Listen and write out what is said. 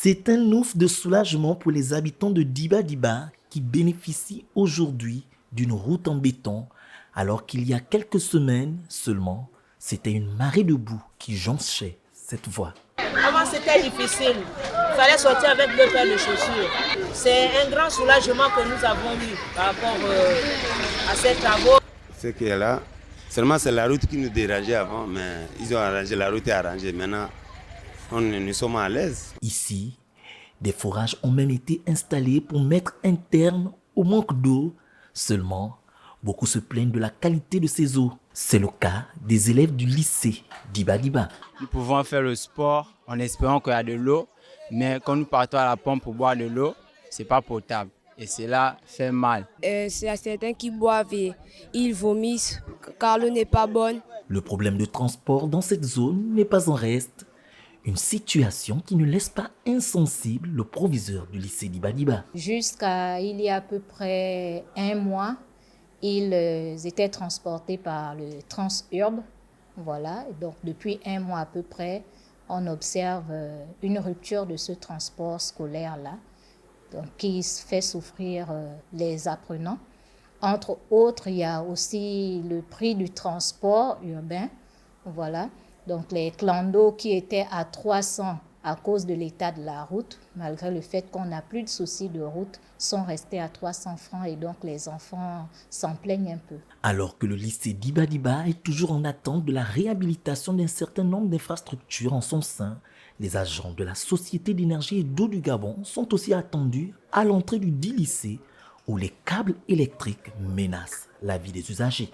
C'est un ouf de soulagement pour les habitants de Diba Diba qui bénéficient aujourd'hui d'une route en béton, alors qu'il y a quelques semaines seulement, c'était une marée de boue qui jonchait cette voie. Avant, c'était difficile. Il fallait sortir avec 2 paires de chaussures. C'est un grand soulagement que nous avons eu par rapport à ces travaux. Ce qui est là, seulement c'est la route qui nous dérangeait avant, mais ils ont arrangé, la route est arrangée. Maintenant, nous sommes à l'aise. Ici, des forages ont même été installés pour mettre un terme au manque d'eau. Seulement, beaucoup se plaignent de la qualité de ces eaux. C'est le cas des élèves du lycée Diba Diba. Nous pouvons faire le sport en espérant qu'il y a de l'eau, mais quand nous partons à la pompe pour boire de l'eau, ce n'est pas potable. Et cela fait mal. C'est à certains qui boivent et ils vomissent car l'eau n'est pas bonne. Le problème de transport dans cette zone n'est pas en reste. Une situation qui ne laisse pas insensible le proviseur du lycée Diba Diba. Jusqu'à il y a à peu près 1 mois, ils étaient transportés par le Transurb. Voilà. Donc depuis 1 mois à peu près, on observe une rupture de ce transport scolaire-là, donc qui fait souffrir les apprenants. Entre autres, il y a aussi le prix du transport urbain. Voilà. Donc les clandos qui étaient à 300 à cause de l'état de la route, malgré le fait qu'on n'a plus de soucis de route, sont restés à 300 francs et donc les enfants s'en plaignent un peu. Alors que le lycée Diba Diba est toujours en attente de la réhabilitation d'un certain nombre d'infrastructures en son sein, les agents de la Société d'énergie et d'eau du Gabon sont aussi attendus à l'entrée du dit lycée où les câbles électriques menacent la vie des usagers.